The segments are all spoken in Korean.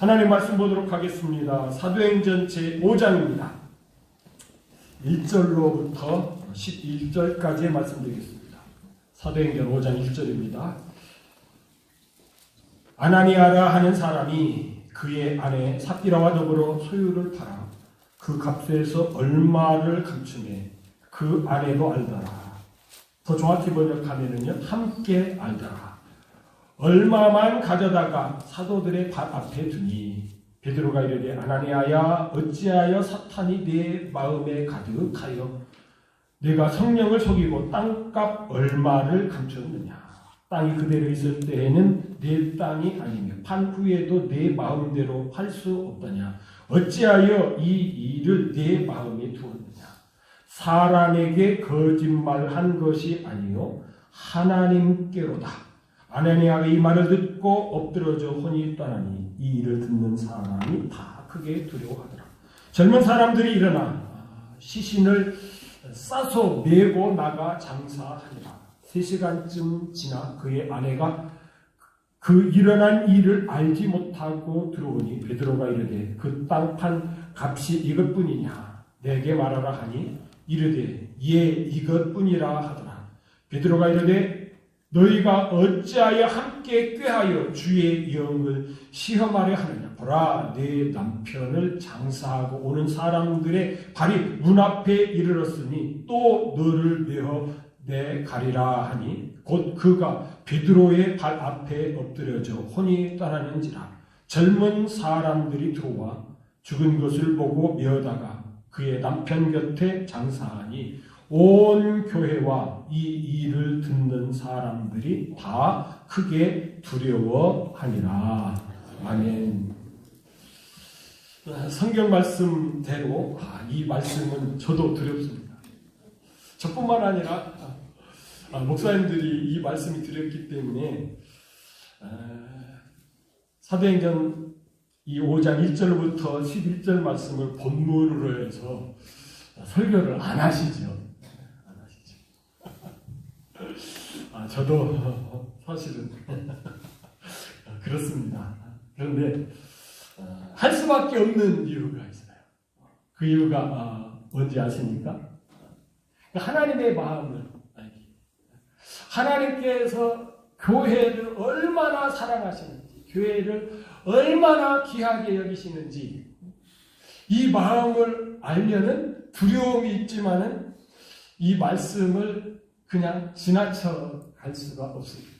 하나님 말씀 보도록 하겠습니다. 사도행전 제5장입니다. 1절로부터 11절까지의 말씀드리겠습니다. 사도행전 5장 1절입니다. 아나니아라 하는 사람이 그의 아내 삽비라와 더불어 소유를 팔아 그 값에서 얼마를 감추매 그 아내도 알더라. 더 정확히 번역하면은요, 함께 알더라. 얼마만 가져다가 사도들의 발 앞에 두니 베드로가 이르되 아나니아야 어찌하여 사탄이 내 마음에 가득하여 내가 성령을 속이고 땅값 얼마를 감췄느냐. 땅이 그대로 있을 때에는 내 땅이 아니며 판 후에도 내 마음대로 할 수 없더냐. 어찌하여 이 일을 내 마음에 두었느냐. 사람에게 거짓말한 것이 아니요 하나님께로다. 아나니아가 이 말을 듣고 엎드러져 혼이 떠나니 이 일을 듣는 사람이 다 크게 두려워하더라. 젊은 사람들이 일어나 시신을 싸서 메고 나가 장사하니라. 3시간쯤 지나 그의 아내가 그 일어난 일을 알지 못하고 들어오니 베드로가 이르되 그 땅 판 값이 이것뿐이냐 내게 말하라 하니 이르되 예 이것뿐이라 하더라. 베드로가 이르되 너희가 어찌하여 함께 꾀하여 주의 영을 시험하려 하느냐. 보라 내 남편을 장사하고 오는 사람들의 발이 문 앞에 이르렀으니 또 너를 메어 내 가리라 하니 곧 그가 베드로의 발 앞에 엎드려져 혼이 떠나는지라. 젊은 사람들이 들어와 죽은 것을 보고 메어다가 그의 남편 곁에 장사하니 온 교회와 이 일을 듣는 사람들이 다 크게 두려워하니라. 아멘. 성경 말씀대로 이 말씀은 저도 두렵습니다. 저뿐만 아니라 목사님들이 이 말씀이 두렵기 때문에 사도행전 이 5장 1절부터 11절 말씀을 본문으로 해서 설교를 안 하시죠. 저도 사실은 그렇습니다. 그런데 할 수밖에 없는 이유가 있어요. 그 이유가 뭔지 아십니까? 하나님의 마음을 알기. 하나님께서 교회를 얼마나 사랑하시는지, 교회를 얼마나 귀하게 여기시는지 이 마음을 알면은 두려움이 있지만은 이 말씀을 그냥 지나쳐 갈 수가 없습니다.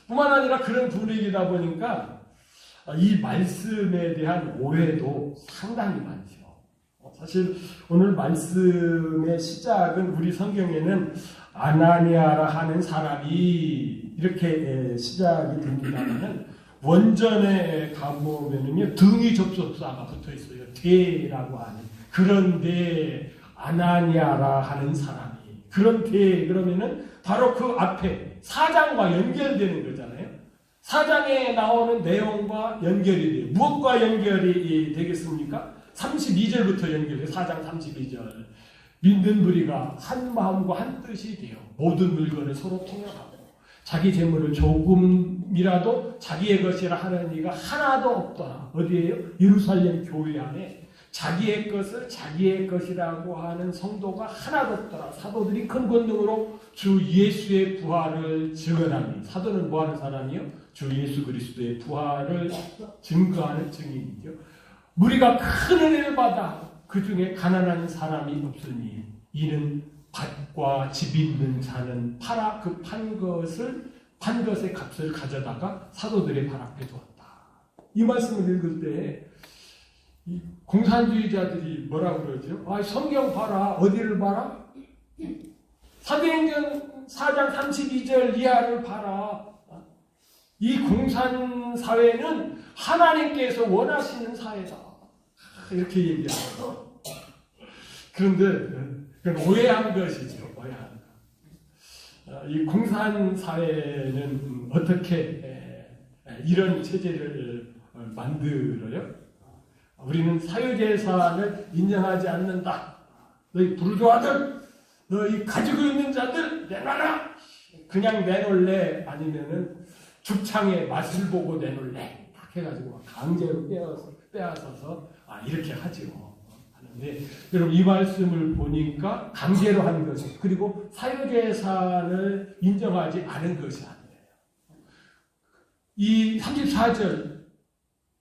뿐만 아니라 그런 분위기다 보니까 이 말씀에 대한 오해도 상당히 많죠. 사실 오늘 말씀의 시작은 우리 성경에는 아나니아라 하는 사람이 이렇게 시작이 됩니다만 원전에 가보면은요 등이 접속사가 붙어 있어요. 대라고 하는. 그런데 아나니아라 하는 사람이 그런데 그러면은 바로 그 앞에 4장과 연결되는 거잖아요. 4장에 나오는 내용과 연결이 돼요. 무엇과 연결이 되겠습니까? 32절부터 연결돼요. 4장 32절. 믿는 무리가 한 마음과 한 뜻이 돼요. 모든 물건을 서로 통용하고 자기 재물을 조금이라도 자기의 것이라 하는 이가 하나도 없더라. 어디에요? 예루살렘 교회 안에 자기의 것을 자기의 것이라고 하는 성도가 하나도 없더라. 사도들이 큰 권능으로 주 예수의 부활을 증언하니. 사도는 뭐하는 사람이요? 주 예수 그리스도의 부활을 증거하는 증인이죠. 무리가 큰 은혜를 받아 그 중에 가난한 사람이 없으니 이는 밭과 집 있는 자는 팔아 그 판 것의 값을 가져다가 사도들의 발 앞에 두었다. 이 말씀을 읽을 때 이 공산주의자들이 뭐라고 그러죠? 성경 봐라. 어디를 봐라? 사도행전 4장 32절 이하를 봐라. 이 공산사회는 하나님께서 원하시는 사회다. 이렇게 얘기합니다. 그런데 그건 오해한 것이죠. 오해한 것. 이 공산사회는 어떻게 이런 체제를 만들어요? 우리는 사유재산을 인정하지 않는다. 너희 부르주아들, 너희 가지고 있는 자들 내놔라. 그냥 내놓을래? 아니면은 죽창의 맛을 보고 내놓을래? 해가지고 막 강제로 빼앗아서 이렇게 하죠. 하는데 여러분 이 말씀을 보니까 강제로 한 것이 그리고 사유재산을 인정하지 않은 것이 아니에요. 이 34절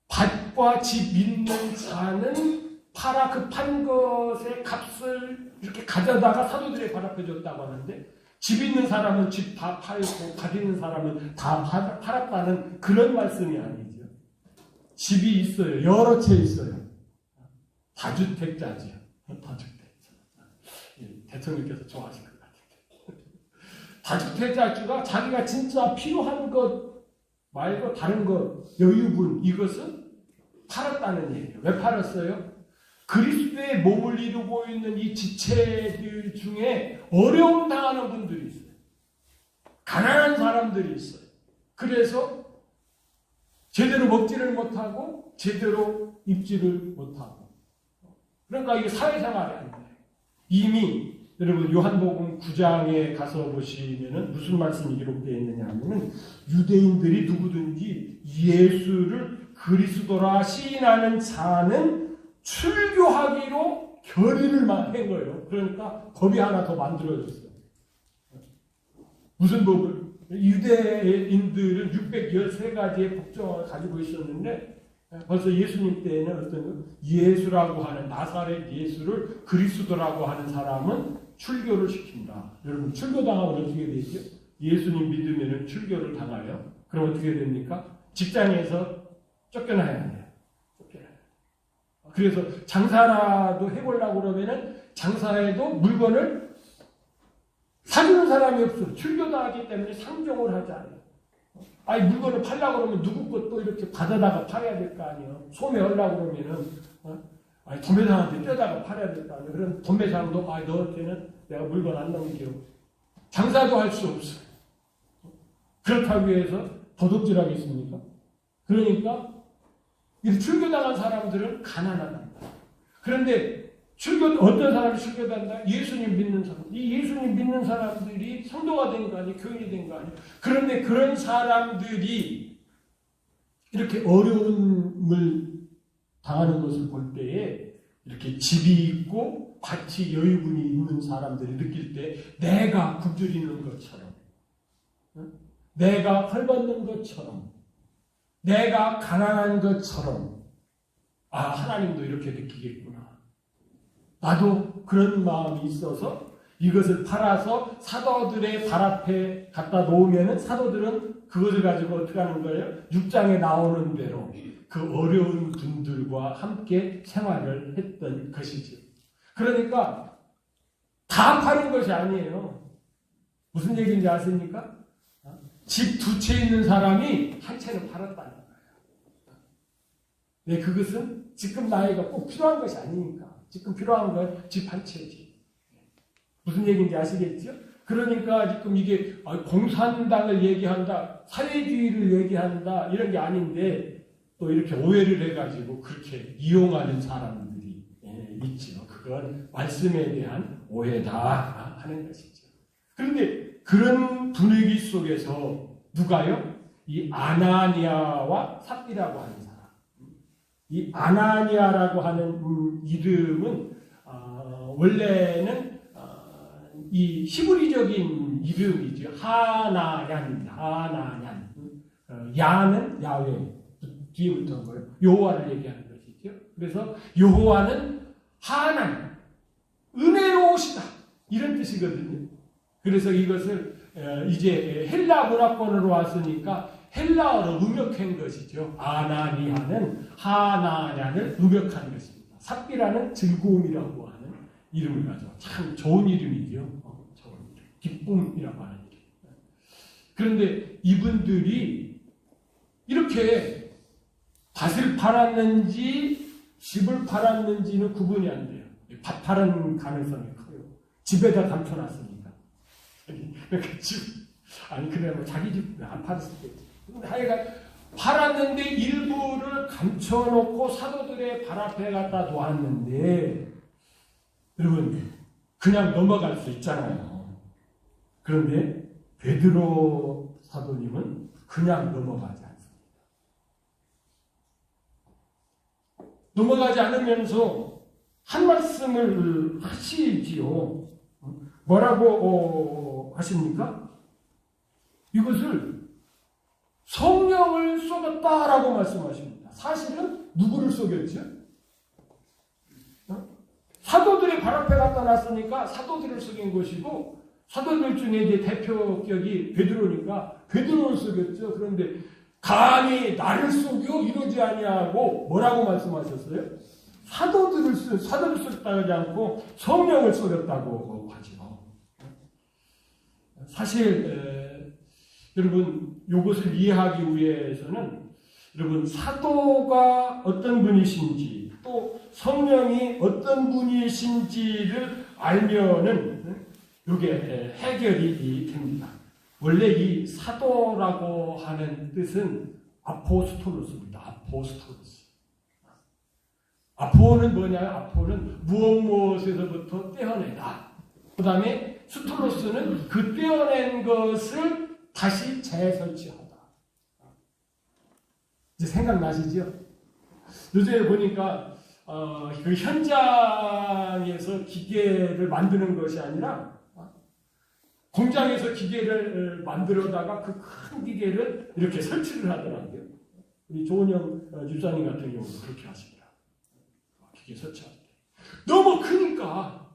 밭과 집 있는 자는 팔아 그 판 것의 값을 이렇게 가져다가 사도들의 발 앞에 줬다고 하는데 집 있는 사람은 집 다 팔고 밭 있는 사람은 다 팔았다는 그런 말씀이 아니죠. 집이 있어요. 여러 채 있어요. 다주택자지요. 다주택자. 대통령께서 좋아하실 것 같은데. 다주택자주가 자기가 진짜 필요한 것 말고 다른 것, 여유분 이것은 팔았다는 얘기예요. 왜 팔았어요? 그리스도의 몸을 이루고 있는 이 지체들 중에 어려움 당하는 분들이 있어요. 가난한 사람들이 있어요. 그래서 제대로 먹지를 못하고 제대로 입지를 못하고 그러니까 이게 사회생활이 안 돼요. 이미 여러분 요한복음 9장에 가서 보시면은 무슨 말씀이 기록되어 있느냐 하면은 유대인들이 누구든지 예수를 그리스도라 시인하는 자는 출교하기로 결의를 한 거예요. 그러니까 법이 하나 더 만들어졌어요. 무슨 법을? 유대인들은 613가지의 법정을 가지고 있었는데 벌써 예수님 때에는 어떤 예수라고 하는 나사렛 예수를 그리스도라고 하는 사람은 출교를 시킨다. 여러분 출교당하면 어떻게 되죠? 예수님 믿으면 출교를 당하여. 그럼 어떻게 됩니까? 직장에서 쫓겨나야 돼요. 그래서 장사라도 해보려고 그러면은 장사에도 물건을 사주는 사람이 없어요. 출교당하기 때문에 상종을 하지 않아요. 물건을 팔려고 그러면 누구 것도 이렇게 받아다가 팔아야 될 거 아니에요. 소매하려고 그러면은, 도매상한테 떼다가 팔아야 될 거 아니에요. 그럼 도매상도, 너한테는 내가 물건 안 넘겨. 장사도 할 수 없어요. 그렇다고 해서 도둑질하겠습니까? 그러니까, 이 출교당한 사람들은 가난하다. 그런데 어떤 사람이 출교한다? 예수님 믿는 사람. 이 예수님 믿는 사람들이 성도가 된 거 아니에요? 교인이 된 거 아니에요? 그런데 그런 사람들이 이렇게 어려움을 당하는 것을 볼 때에 이렇게 집이 있고 밭이 여유분이 있는 사람들이 느낄 때 내가 굶주리는 것처럼 내가 헐벗는 것처럼 내가 가난한 것처럼 하나님도 이렇게 느끼겠구나. 나도 그런 마음이 있어서 이것을 팔아서 사도들의 발 앞에 갖다 놓으면 사도들은 그것을 가지고 어떻게 하는 거예요? 6장에 나오는 대로 그 어려운 분들과 함께 생활을 했던 것이죠. 그러니까 다 파는 것이 아니에요. 무슨 얘기인지 아십니까? 집 2채 있는 사람이 한 채는 팔았다는 거예요. 네, 그것은 지금 나이가 꼭 필요한 것이 아니니까. 지금 필요한 건 집 한 채지. 무슨 얘기인지 아시겠죠? 그러니까 지금 이게 공산당을 얘기한다, 사회주의를 얘기한다 이런 게 아닌데 또 이렇게 오해를 해가지고 그렇게 이용하는 사람들이 있죠. 그건 말씀에 대한 오해다 하는 것이죠. 그런데 그런 분위기 속에서 누가요? 이 아나니아와 삽비라고 하는 사람. 이 아나니아라고 하는 이름은 원래는 이 히브리적인 이름이죠. 하나얀입니다. 하나얀. 야는 야훼. 뒤에 붙은 거예요. 여호와를 얘기하는 것이죠. 그래서 여호와는 하나님, 은혜로우시다. 이런 뜻이거든요. 그래서 이것을 이제 헬라 문화권으로 왔으니까 헬라어로 음역한 것이죠. 아나니아는 하나냐를 음역한 것입니다. 삽비라는 즐거움이라고 하는 이름을 가져. 참 좋은 이름이죠. 좋은 이름. 기쁨이라고 하는 이름. 그런데 이분들이 이렇게 밭을 팔았는지 집을 팔았는지는 구분이 안 돼요. 밭 팔은 가능성이 커요. 집에다 감춰놨으니까. 그러니까 그래 자기 집 안 팔았을 때. 하여간 팔았는데 일부를 감춰놓고 사도들의 발 앞에 갖다 놓았는데 여러분 그냥 넘어갈 수 있잖아요. 그런데 베드로 사도님은 그냥 넘어가지 않습니다. 넘어가지 않으면서 한 말씀을 하시지요. 뭐라고 하십니까? 이것을 성령을 쏘겠다라고 말씀하십니다. 사실은 누구를 쏘겠죠? 사도들이 발 앞에 갖다 놨으니까 사도들을 쏘긴 것이고, 사도들 중에 이제 대표격이 베드로니까 베드로를 쏘겠죠. 그런데 감히 나를 쏘겨 이러지 아니하고 뭐라고 말씀하셨어요? 사도를 쏘겠다 하지 않고 성령을 쏘겠다고 하죠. 사실 여러분 이것을 이해하기 위해서는 여러분 사도가 어떤 분이신지 또 성령이 어떤 분이신지를 알면은 이게 해결이 됩니다. 원래 이 사도라고 하는 뜻은 아포스토로스입니다. 아포스토로스. 아포는 뭐냐? 아포는 무엇에서부터 떼어내다. 그 다음에 스토로스는 그 떼어낸 것을 다시 재설치하다. 이제 생각나시죠? 요즘에 보니까 그 현장에서 기계를 만드는 것이 아니라 공장에서 기계를 만들어다가 그 큰 기계를 이렇게 설치를 하더라고요. 우리 조은영 집사님 같은 경우도 그렇게 하시더라고요. 기계 설치할 때. 너무 크니까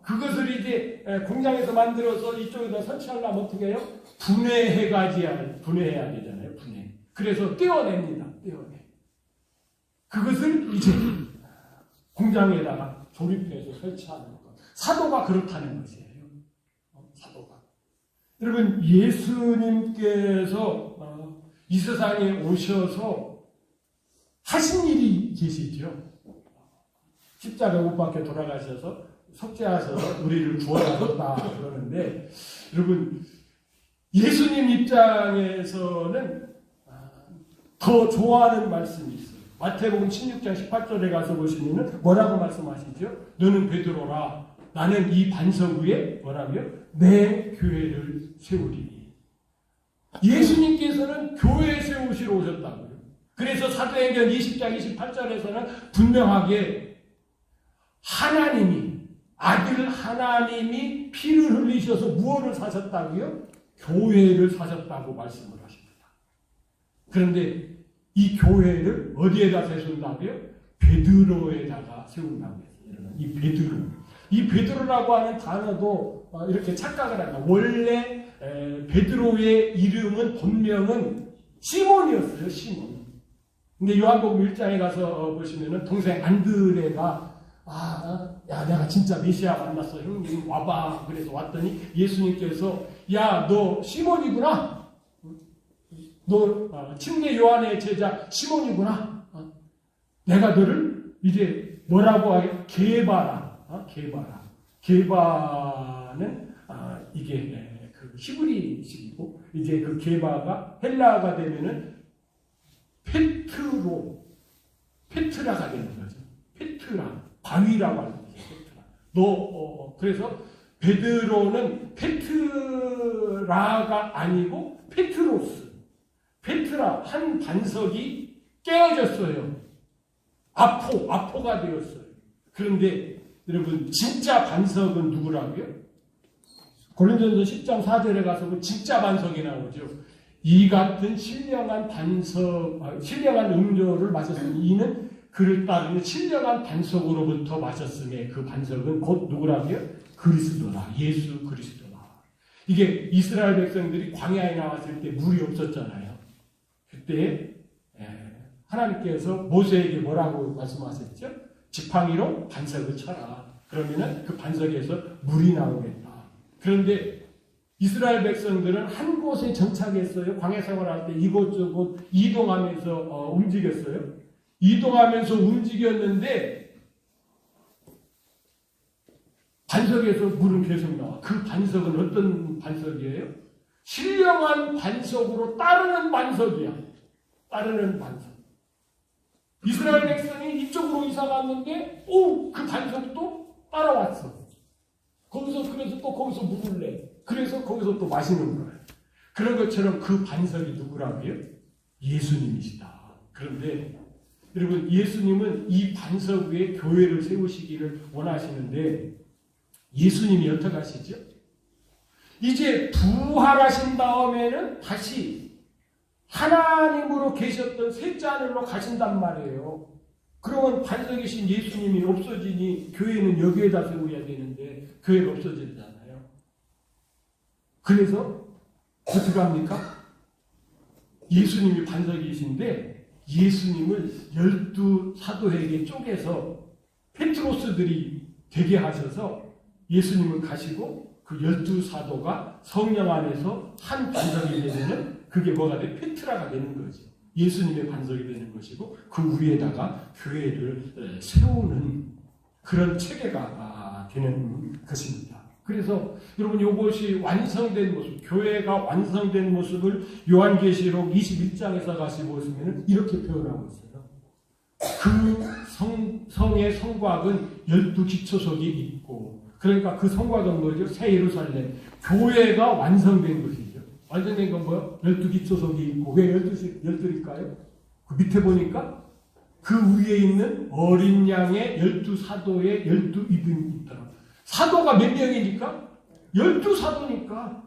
그것을 이제 공장에서 만들어서 이쪽에다 설치하려면 어떻게 해요? 분해해야 되잖아요. 분해. 그래서 떼어냅니다. 떼어내. 그것을 이제 공장에다가 조립해서 설치하는 것. 사도가 그렇다는 것이에요. 사도가. 여러분 예수님께서 이 세상에 오셔서 하신 일이 계시죠. 십자가 못 박혀 돌아가셔서 속죄하셔서 우리를 구원하셨다 그러는데, 여러분 예수님 입장에서는 더 좋아하는 말씀이 있어요. 마태복음 16장 18절에 가서 보시면 뭐라고 말씀하시죠? 너는 베드로라. 나는 이 반석 위에 뭐라고요? 내 교회를 세우리니. 예수님께서는 교회 세우시러 오셨다고요. 그래서 사도행전 20장 28절에서는 분명하게 아들 하나님이 피를 흘리셔서 무엇을 사셨다고요? 교회를 사셨다고 말씀을 하십니다. 그런데 이 교회를 어디에다 세운다고요? 베드로에다가 세운다고 했어요. 이 베드로라고 하는 단어도 이렇게 착각을 합니다. 원래 베드로의 이름은 본명은 시몬이었어요. 시몬. 근데 요한복음 1장에 가서 보시면은 동생 안드레가 야 내가 진짜 메시아 만났어. 형님 와봐. 그래서 왔더니 예수님께서 야 너 시몬이구나. 너 침례 요한의 제자 시몬이구나. 내가 너를 이제 뭐라고 하게? 게바라. 게바는 이게 그 히브리식이고, 이제 그 게바가 헬라어가 되면은 페트라가 되는 거죠. 페트라, 바위라고 하는 거죠. 페트라. 그래서 베드로는 페트라가 아니고 페트로스. 페트라, 한 반석이 깨어졌어요. 아포가 되었어요. 그런데 여러분 진짜 반석은 누구라고요? 고린도전서 10장 4절에 가서 그 진짜 반석이 나오죠. 이 같은 신령한 음료를 마셨으니 이는 그를 따르는 신령한 반석으로부터 마셨음에 그 반석은 곧 누구라고요? 그리스도라. 예수 그리스도라. 이게 이스라엘 백성들이 광야에 나왔을 때 물이 없었잖아요. 그때 하나님께서 모세에게 뭐라고 말씀하셨죠? 지팡이로 반석을 쳐라. 그러면은 그 반석에서 물이 나오겠다. 그런데 이스라엘 백성들은 한 곳에 정착했어요. 광야 생활할 때 이곳저곳 이동하면서 움직였어요. 이동하면서 움직였는데 반석에서 물은 계속 나와. 그 반석은 어떤 반석이에요? 신령한 반석으로 따르는 반석이야. 따르는 반석. 이스라엘 백성이 이쪽으로 이사 갔는데, 그 반석이 또 따라왔어. 그래서 또 거기서 물을 내. 그래서 거기서 또 마시는 거예요. 그런 것처럼 그 반석이 누구라고요? 예수님이시다. 그런데 여러분, 예수님은 이 반석 위에 교회를 세우시기를 원하시는데 예수님이 어떻게 하시죠? 이제 부활하신 다음에는 다시 하나님으로 계셨던 셋째 하늘로 가신단 말이에요. 그러면 반석이신 예수님이 없어지니 교회는 여기에다 세워야 되는데 교회가 없어지잖아요. 그래서 어떻게 합니까? 예수님이 반석이신데 예수님을 12 사도에게 쪼개서 페트로스들이 되게 하셔서 예수님은 가시고 그 12 사도가 성령 안에서 한 반석이 되면 그게 뭐가 돼? 페트라가 되는 거죠. 예수님의 반석이 되는 것이고 그 위에다가 교회를 세우는 그런 체계가 되는 것입니다. 그래서 여러분 이것이 완성된 모습, 교회가 완성된 모습을 요한계시록 21장에서 가시 보시면 이렇게 표현하고 있어요. 그 성의 성곽은 12기초석이 있고, 그러니까 그 성곽은 뭐죠? 새 예루살렘, 교회가 완성된 것이죠. 완성된 건 뭐요? 12기초석이 있고, 왜 12일까요? 그 밑에 보니까 그 위에 있는 어린 양의 12사도의 12이름이 있더라고요. 사도가 몇 명이니까? 12사도니까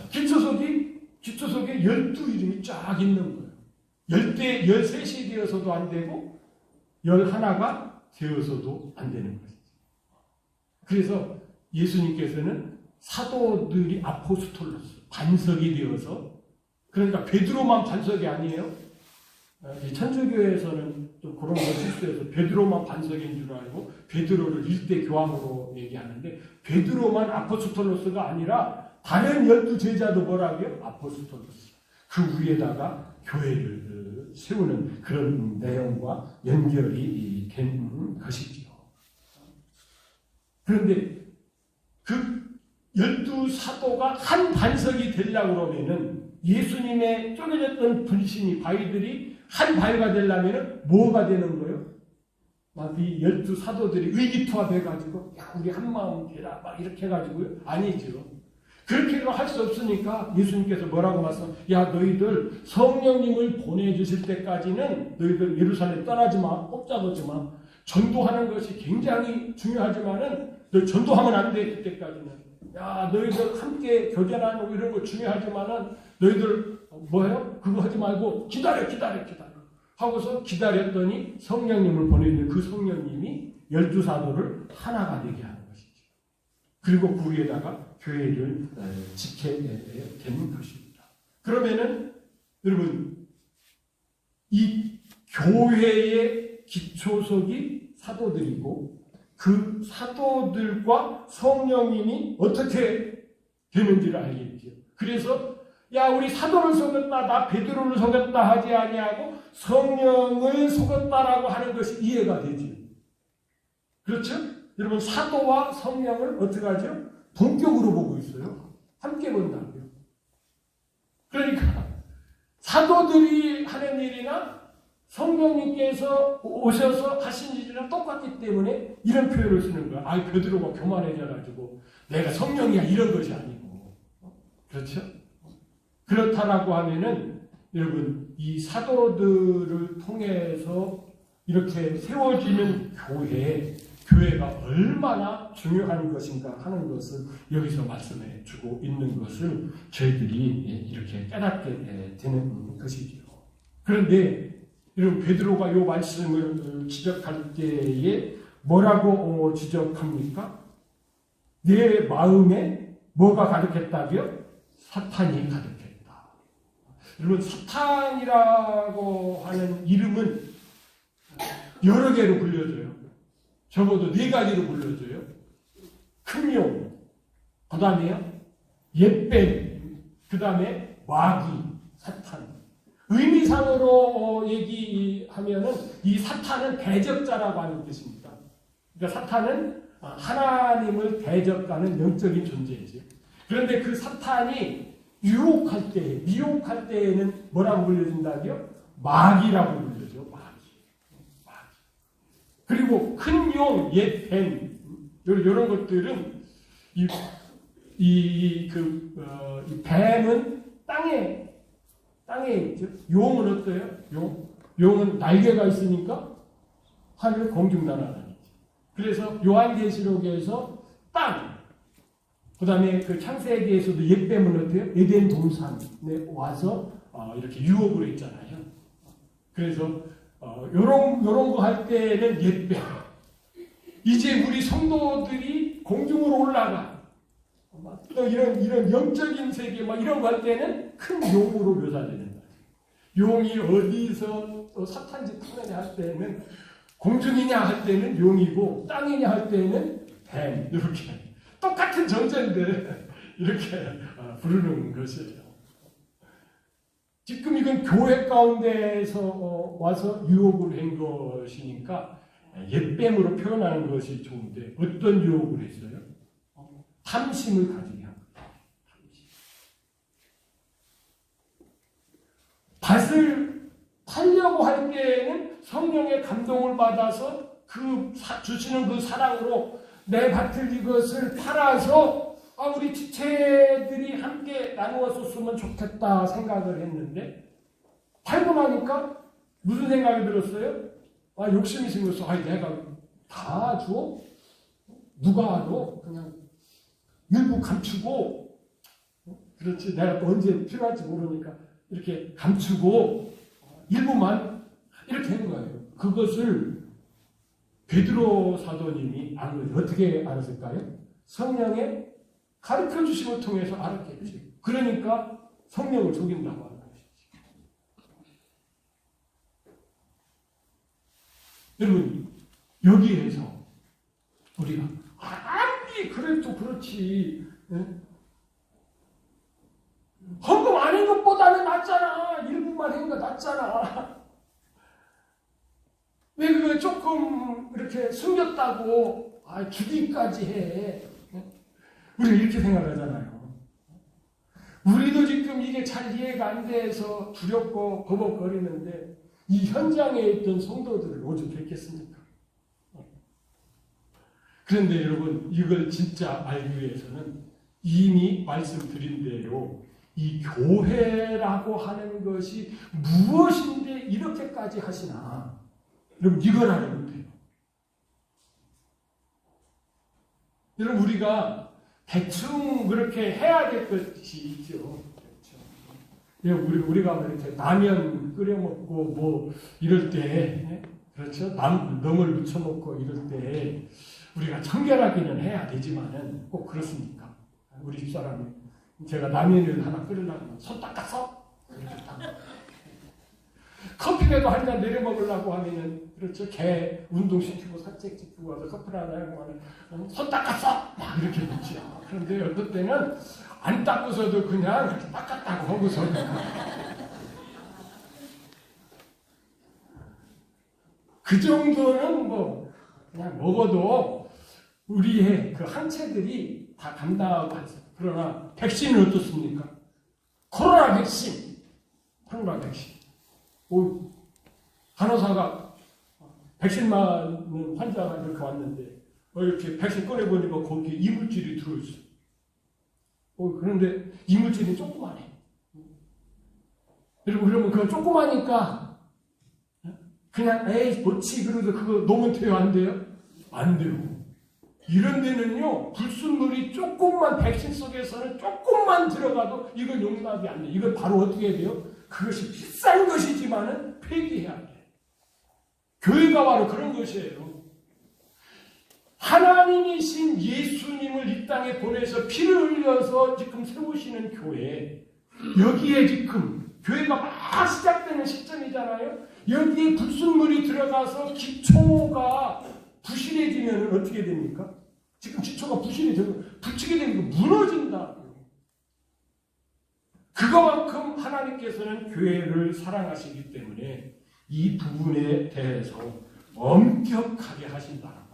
기초석에 12이름이 쫙 있는 거예요. 13이 되어서도 안 되고 11가 되어서도 안 되는 것이죠. 그래서 예수님께서는 사도들이 아포스톨로스, 반석이 되어서, 그러니까 베드로만 반석이 아니에요. 천주교에서는 좀 그런 거 실수해서 베드로만 반석인 줄 알고 베드로를 일대 교황으로 얘기하는데 베드로만 아포스톨로스가 아니라 다른 12제자도 뭐라고요? 아포스톨로스. 그 위에다가 교회를 세우는 그런 내용과 연결이 된 것이지요. 그런데 그 12사도가 한 반석이 되려고 그러면은 예수님의 쪼개졌던 분신이 바위들이 한 바위가 되려면 뭐가 되는 거예요? 막 이 12사도들이 의기투합해가지고 야 우리 한 마음 되라 막 이렇게 해가지고요? 아니죠. 그렇게도 할 수 없으니까 예수님께서 뭐라고 말씀? 야 너희들 성령님을 보내주실 때까지는 너희들 예루살렘 떠나지 마, 꼼짝하지 마. 전도하는 것이 굉장히 중요하지만은 너 전도하면 안 돼. 그때까지는. 야 너희들 함께 교제나누고 이런 거 중요하지만은 너희들 뭐예요? 그거 하지 말고 기다려 하고서 기다렸더니 성령님을 보내는 그 성령님이 12사도를 하나가 되게 하는 것이죠. 그리고 그 위에다가 교회를 지켜야 되는 것입니다. 그러면은 여러분 이 교회의 기초석이 사도들이고 그 사도들과 성령님이 어떻게 되는지를 알겠죠. 그래서 야 우리 사도를 속였다, 나 베드로를 속였다 하지 아니하고 성령을 속였다라고 하는 것이 이해가 되죠. 그렇죠? 여러분 사도와 성령을 어떻게 하죠? 본격으로 보고 있어요. 함께 본다고요. 그러니까 사도들이 하는 일이나 성령님께서 오셔서 하신 일이랑 똑같기 때문에 이런 표현을 쓰는 거야. 아, 베드로가 교만해져가지고 내가 성령이야 이런 것이 아니고. 그렇죠? 그렇다라고 하면은 여러분 이 사도들을 통해서 이렇게 세워지는 교회가 얼마나 중요한 것인가 하는 것을 여기서 말씀해 주고 있는 것을 저희들이 이렇게 깨닫게 되는 것이죠. 그런데 여러분 베드로가 이 말씀을 지적할 때에 뭐라고 지적합니까? 내 마음에 뭐가 가득했다고요? 사탄이 가득했다. 여러분 사탄이라고 하는 이름은 여러 개로 불려져요. 적어도 4가지로 불려져요. 큰 용, 그 다음에요 옛뱀, 그 다음에 마귀, 사탄. 의미상으로 얘기하면은 이 사탄은 대적자라고 하는 뜻입니다. 그러니까 사탄은 하나님을 대적하는 영적인 존재이죠. 그런데 그 사탄이 유혹할 때에는 뭐라고 불려진다고요? 마귀라고 불려죠. 마귀. 그리고 큰 용, 옛 뱀, 이런 것들은 이 뱀은 땅에 있죠. 용은 어때요? 용은 날개가 있으니까 하늘 공중나라다니지. 그래서 요한계시록에서 땅, 그 다음에 그 창세기에서도 옛뱀은 어때요? 에덴 동산에 와서 이렇게 유업을 했잖아요. 그래서 요런 거 할 때는 옛뱀. 이제 우리 성도들이 공중으로 올라가. 또 이런 영적인 세계 이런 거 할 때는 큰 용으로 묘사되는 거예요. 용이 어디서 또 사탄짓 하느냐 할 때는 공중이냐 할 때는 용이고 땅이냐 할 때는 뱀. 이렇게 똑같은 존재인데 이렇게 부르는 것이에요. 지금 이건 교회 가운데에서 와서 유혹을 한 것이니까 옛뱀으로 표현하는 것이 좋은데 어떤 유혹을 했어요? 탐심을 가지게 한 거예요. 밭을 팔려고 할 때에는 성령의 감동을 받아서 주시는 그 사랑으로 내 밭을 이것을 팔아서 우리 지체들이 함께 나누어서 쓰면 좋겠다 생각을 했는데 팔고 나니까 무슨 생각이 들었어요? 욕심이 생겼어. 내가 다 줘? 누가 줘? 그냥 일부 감추고, 그렇지, 내가 언제 필요할지 모르니까 이렇게 감추고 일부만 이렇게 한 거예요. 그것을 베드로 사도님이 어떻게 알았을까요? 성령의 가르쳐 주심을 통해서 알았겠지. 그러니까 성령을 속인다고 하는 것이지. 여러분, 여기에서 우리가 아무리 그래도 그렇지, 헌금 안 한 것보다는 낫잖아. 일부만 한 거 낫잖아. 왜 그걸 조금 이렇게 숨겼다고 주기까지 해. 우리는 이렇게 생각하잖아요. 우리도 지금 이게 잘 이해가 안 돼서 두렵고 버벅거리는데 이 현장에 있던 성도들을 오죽했겠습니까? 그런데 여러분, 이걸 진짜 알기 위해서는 이미 말씀드린 대로 이 교회라고 하는 것이 무엇인데 이렇게까지 하시나? 여러분, 이걸 알아야 돼요. 여러분, 우리가 대충 그렇게 해야 될 것이 있죠. 그렇죠. 우리가 이렇게 라면 끓여 먹고 이럴 때, 그렇죠. 너물 묻혀 먹고 이럴 때 우리가 청결하기는 해야 되지만은 꼭 그렇습니까? 우리 집사람이 제가 라면을 하나 끓이려면 손 닦았어? 이렇게 딱. 커피라도 한 잔 내려 먹으려고 하면은, 그렇죠. 개 운동시키고 산책시키고 와서 커피 하나 하면 손 닦았어? 막 이렇게 묻죠. 그런데 어떤 때는 안 닦고서도 그냥 이렇게 닦았다고 하고서 그 정도는 그냥 먹어도 우리의 그 항체들이 다 감당하고 있어요. 그러나 백신은 어떻습니까? 코로나 백신. 간호사가 백신 맞는 환자가 이렇게 왔는데 이렇게 백신 꺼내보니까 거기에 이물질이 들어있어. 그런데 이물질이 조그마해. 여러분, 그러면 그거 조그마니까 그냥 뭐지 그러도 그거 놓으면 돼요? 안 돼요? 안 돼요. 이런 데는요, 불순물이 조금만 백신 속에서는 조금만 들어가도 이건 용납이 안 돼. 이건 바로 어떻게 해야 돼요? 그것이 비싼 것이지만은 폐기해야 돼. 교회가 바로 그런 것이에요. 하나님이신 예수님을 이 땅에 보내서 피를 흘려서 지금 세우시는 교회, 여기에 지금 교회가 막 시작되는 시점이잖아요. 여기에 불순물이 들어가서 기초가 부실해지면 어떻게 됩니까? 지금 기초가 부실해지면 붙이게 되면 무너진다. 그거만큼 하나님께서는 교회를 사랑하시기 때문에 이 부분에 대해서 엄격하게 하신다는 말입니다.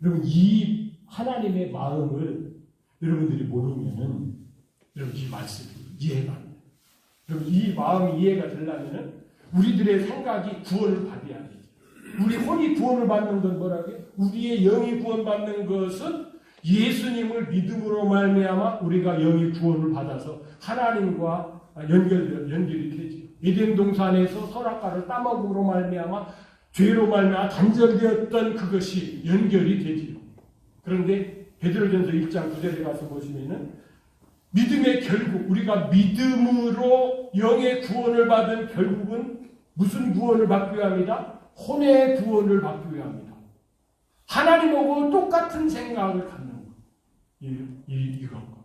여러분, 이 하나님의 마음을 여러분들이 모르면은 여러분 이 말씀이 이해가 안 돼요. 여러분, 이 마음이 이해가 되려면은 우리들의 생각이 구원을 받아야 되죠. 우리 혼이 구원을 받는 건 뭐라고요? 우리의 영이 구원받는 것은 예수님을 믿음으로 말미암아 우리가 영이 구원을 받아서 하나님과 연결이 되죠. 에덴 동산에서 선악과를 따먹음으로 말미암아 죄로 말미암아 단절되었던 그것이 연결이 되지요. 그런데 베드로전서 1장 9절에 가서 보시면은 믿음의 결국, 우리가 믿음으로 영의 구원을 받은 결국은 무슨 구원을 받기 위함이다? 혼의 구원을 받기 위함이다. 하나님하고 똑같은 생각을 갖는 것. 이건.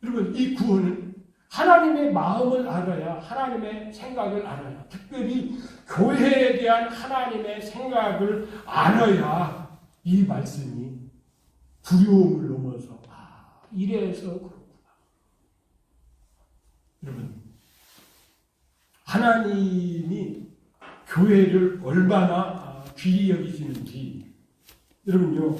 여러분, 이 구원은 하나님의 마음을 알아야, 하나님의 생각을 알아야, 특별히 교회에 대한 하나님의 생각을 알아야 이 말씀이 두려움을 넘어서 이래서 그렇구나. 여러분, 하나님이 교회를 얼마나 귀히 여기시는지 여러분요,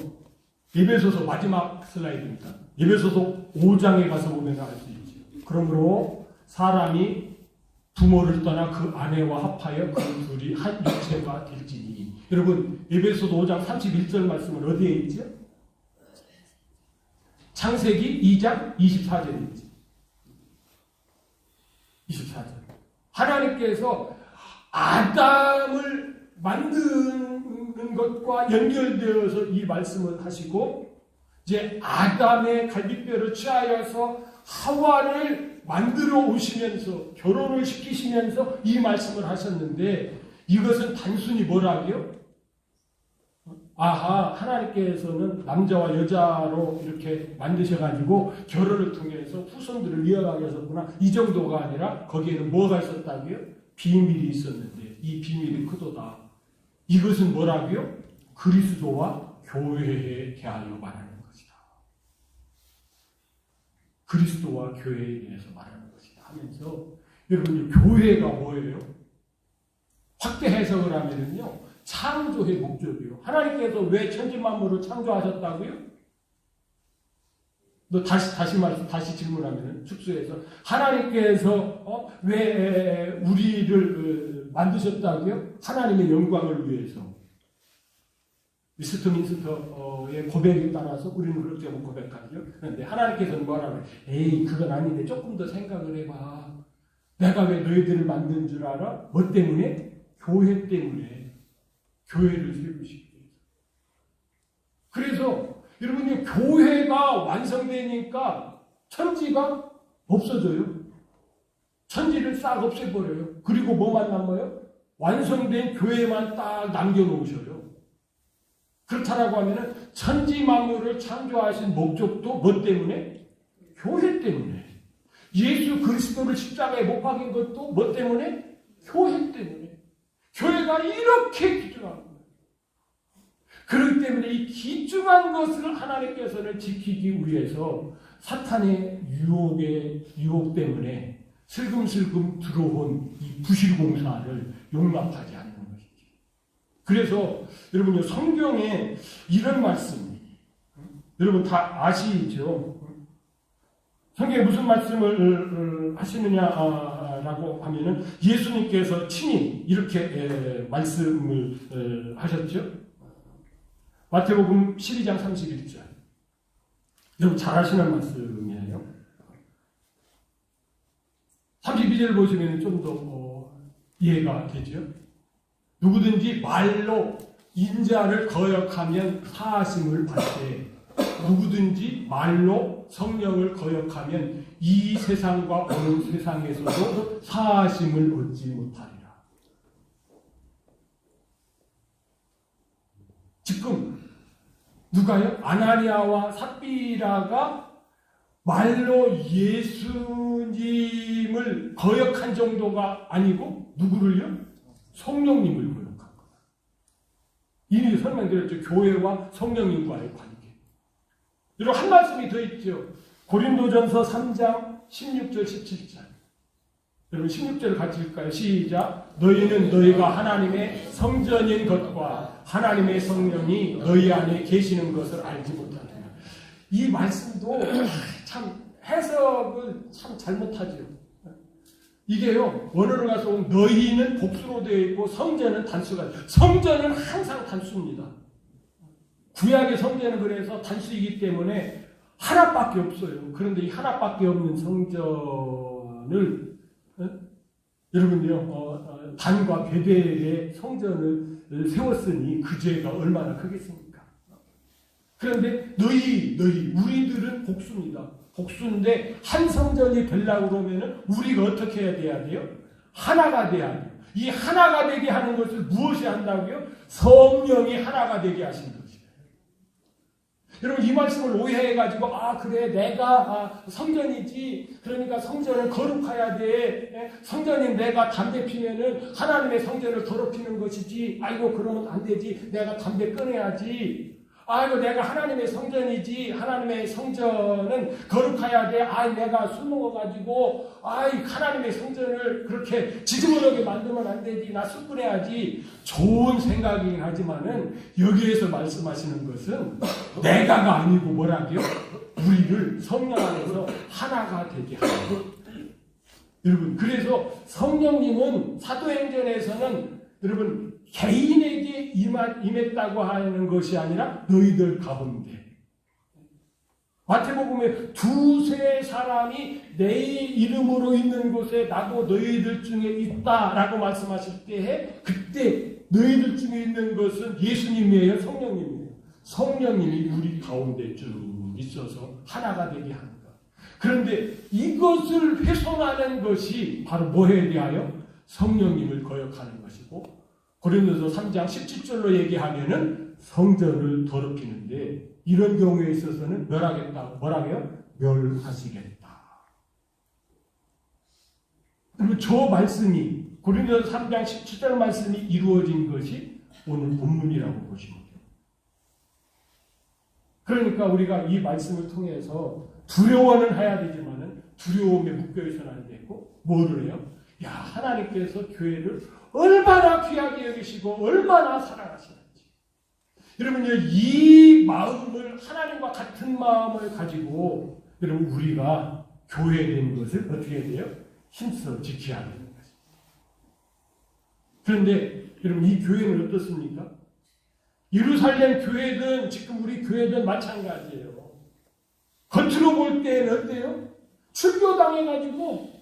에베소서 마지막 슬라이드입니다. 에베소서 5장에 가서 보면 알 수 있죠. 그러므로 사람이 부모를 떠나 그 아내와 합하여 그 둘이 한 육체가 될지니. 여러분, 에베소서 5장 31절 말씀은 어디에 있죠? 창세기 2장 24절에 있죠. 24절. 하나님께서 아담을 만드는 것과 연결되어서 이 말씀을 하시고, 이제 아담의 갈비뼈를 취하여서 하와를 만들어 오시면서 결혼을 시키시면서 이 말씀을 하셨는데, 이것은 단순히 뭐라고요? 아하, 하나님께서는 남자와 여자로 이렇게 만드셔가지고 결혼을 통해서 후손들을 이어가게 하셨구나, 이 정도가 아니라 거기에는 뭐가 있었다고요? 비밀이 있었는데 이 비밀이 크도다. 이것은 뭐라고요? 그리스도와 교회에 대하여 말하는 것이다. 그리스도와 교회에 대해서 말하는 것이다 하면서, 여러분, 교회가 뭐예요? 확대 해석을 하면은요, 창조의 목적이요. 하나님께서 왜 천지만물을 창조하셨다고요? 다시 질문하면은 축소해서, 하나님께서 왜 우리를 만드셨다고요? 하나님의 영광을 위해서. 위스트민스터의 고백에 따라서 우리는 그렇게 고백하죠. 그런데 하나님께서는 뭐라고요? 에이, 그건 아닌데 조금 더 생각을 해봐. 내가 왜 너희들을 만든 줄 알아? 뭐 때문에? 교회 때문에. 교회를 세우시기 위해서. 그래서 여러분이 교회가 완성되니까 천지가 없어져요. 천지를 싹 없애버려요. 그리고 뭐만 남아요? 완성된 교회만 딱 남겨놓으셔요. 그렇다라고 하면은 천지 만물을 창조하신 목적도 뭐 때문에? 교회 때문에. 예수 그리스도를 십자가에 못 박은 것도 뭐 때문에? 교회 때문에. 교회가 이렇게 귀중한 거예요. 그렇기 때문에 이 귀중한 것을 하나님께서는 지키기 위해서 사탄의 유혹 때문에 슬금슬금 들어온 이 부실공사를 용납하지 않는 것이죠. 그래서 여러분요, 성경에 이런 말씀, 여러분 다 아시죠? 성경에 무슨 말씀을 하시느냐라고 하면은, 예수님께서 친히 이렇게 말씀을 하셨죠. 마태복음 12장 31절. 여러분 잘 아시는 말씀이에요. 32절 보시면 좀 더 이해가 되죠. 누구든지 말로 인자를 거역하면 사하심을 받되, 누구든지 말로 성령을 거역하면 이 세상과 오는 세상에서도 사하심을 얻지 못하리라. 지금 누가요? 아나니아와 삽비라가 말로 예수님을 거역한 정도가 아니고 누구를요? 성령님을 거역한 거예요. 이미 설명드렸죠. 교회와 성령님과의 관계. 여러분, 한 말씀이 더 있죠. 고린도전서 3장 16절 17절. 여러분 16절 같이 읽을까요? 시작. 너희는 너희가 하나님의 성전인 것과 하나님의 성령이 너희 안에 계시는 것을 알지 못하느냐. 이 말씀도 참 해석을 참 잘못하죠. 이게요, 원어로 가서 보면 너희는 복수로 되어 있고 성전은 단수가, 성전은 항상 단수입니다. 구약의 성전은 그래서 단수이기 때문에 하나밖에 없어요. 그런데 이 하나밖에 없는 성전을 여러분요, 단과 베델의 성전을 세웠으니 그 죄가 얼마나 크겠습니까? 그런데 우리들은 복수입니다. 복수인데 한 성전이 되려고 그러면은 우리가 어떻게 해야 돼요? 하나가 돼야 돼요. 이 하나가 되게 하는 것을 무엇이 한다고요? 성령이 하나가 되게 하신 것이에요. 여러분 이 말씀을 오해해가지고 그래 내가 성전이지 그러니까 성전을 거룩해야 돼. 성전인 내가 담배 피면은 하나님의 성전을 더럽히는 것이지. 아이고 그러면 안 되지. 내가 담배 끊어야지. 아이고 내가 하나님의 성전이지. 하나님의 성전은 거룩해야 돼. 내가 술 먹어가지고 하나님의 성전을 그렇게 지저분하게 만들면 안 되지. 나 술 끊어야지. 좋은 생각이긴 하지만은 여기에서 말씀하시는 것은 내가가 아니고 뭐라고요? 우리를 성령 안에서 하나가 되게 하는. 여러분 그래서 성령님은 사도행전에서는 여러분 개인에게 임했다고 하는 것이 아니라 너희들 가운데. 마태복음에 두세 사람이 내 이름으로 있는 곳에 나도 너희들 중에 있다라고 말씀하실 때에 그때 너희들 중에 있는 것은 예수님이에요, 성령님이에요. 성령님이 우리 가운데 좀 있어서 하나가 되게 하는 것. 그런데 이것을 훼손하는 것이 바로 뭐에 대하여? 성령님을 거역하는 것이고 고린도서 3장 17절로 얘기하면은 성전을 더럽히는데 이런 경우에 있어서는 뭐라고요? 멸하시겠다. 그리고 저 말씀이 고린도서 3장 17절 말씀이 이루어진 것이 오늘 본문이라고 보시면 돼요. 그러니까 우리가 이 말씀을 통해서 두려워는 해야 되지만은 두려움에 묶여 있어는 안 되고 뭐를 해요? 하나님께서 교회를 얼마나 귀하게 여기시고 얼마나 사랑하시는지. 여러분요, 이 마음을 하나님과 같은 마음을 가지고 여러분 우리가 교회된 것을 어떻게 해야 돼요? 힘써 지켜야 되는 것입니다. 그런데 여러분 이 교회는 어떻습니까? 예루살렘 교회든 지금 우리 교회든 마찬가지예요. 겉으로 볼 때는 어때요? 출교당해가지고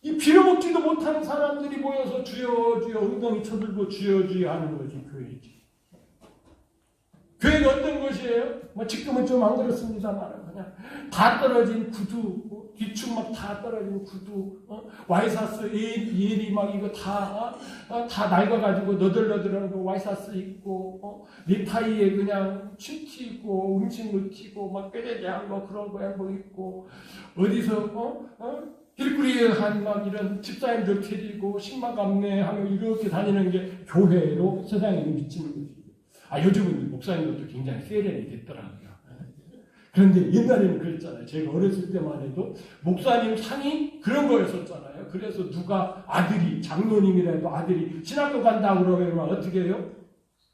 이 빌어먹지도 못하는 사람들이 모여서 주여 주여 엉덩이 쳐들고 주여 주여 하는 것이 교회지. 교회가 어떤 것이에요? 지금은 좀 안 그렇습니다만 그냥 다 떨어진 구두, 기축 막 다 떨어진 구두, 와이사스 예리 막 이거 다 낡아가지고 너덜너덜한 거 와이사스 입고 넥타이에 그냥 춤티 입고 음식물 튀고 막 꾀대대한 거 그런 거 입고 어디서 길거리에 한 막 이런 집사님들 데리고 신막 감내하며 이렇게 다니는 게 교회로 세상에 미치는 거지. 요즘은 목사님들도 굉장히 세련이 됐더라고요. 그런데 옛날에는 그랬잖아요. 제가 어렸을 때만 해도 목사님 상이 그런 거였었잖아요. 그래서 누가 아들이 장로님이라도 아들이 신학교 간다고 그러면 어떻게 해요?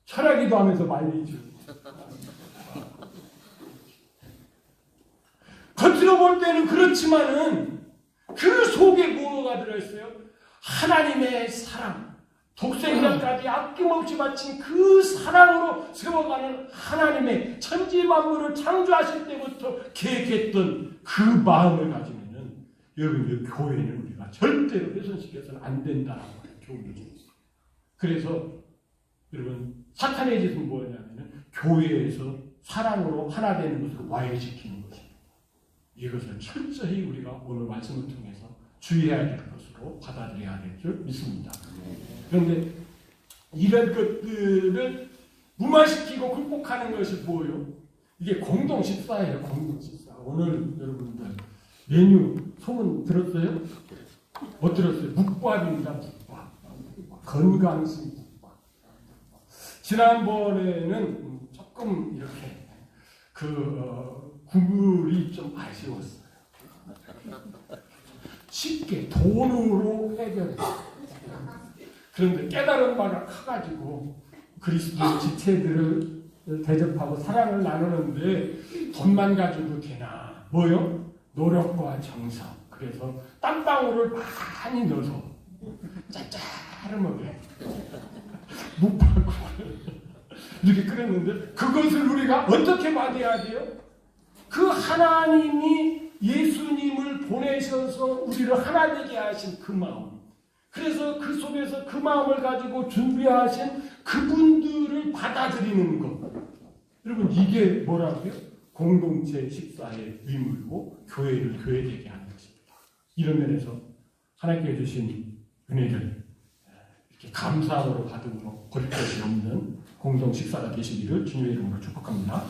철학기도 하면서 말리죠. 겉으로 볼 때는 그렇지만은 그 속에 뭐가 들어있어요? 하나님의 사랑, 독생자까지 아낌없이 바친 그 사랑으로 세워가는 하나님의 천지 만물을 창조하실 때부터 계획했던 그 마음을 가지면은 여러분 교회는 우리가 절대로 훼손시켜서는 안 된다라고 하는 교훈이 있어요. 그래서 여러분 사탄의 짓은 뭐냐면은 교회에서 사랑으로 하나 되는 것을 와해시키는 것입니다. 이것을 철저히 우리가 오늘 말씀을 통해서 주의해야 될 것으로 받아들여야 될 줄 믿습니다. 그런데 이런 것들을 무마시키고 극복하는 것이 뭐예요? 이게 공동 식사예요. 공동 식사. 오늘 여러분들 메뉴 소문 들었어요? 못 들었어요? 묵밥입니다. 묵밥. 건강식 묵밥. 지난번에는 조금 이렇게 국물이 좀 아쉬웠어요. 쉽게 돈으로 해결했어요. 그런데 깨달은 바가 커가지고 그리스도의 지체들을 대접하고 사랑을 나누는데 돈만 가지고 되나? 뭐요? 노력과 정성. 그래서 땀방울을 많이 넣어서 짭짤을 먹어요. 묵밥국을 이렇게 끓였는데 그것을 우리가 어떻게 받아야 돼요? 그 하나님이 예수님을 보내셔서 우리를 하나 되게 하신 그 마음, 그래서 그 속에서 그 마음을 가지고 준비하신 그분들을 받아들이는 것. 여러분, 이게 뭐라고요? 공동체 식사의 의무이고 교회를 교회되게 하는 것입니다. 이런 면에서 하나님께 주신 은혜를 이렇게 감사함으로 받음으로 버릴 것이 없는 공동 식사가 되시기를 주님의 이름으로 축복합니다.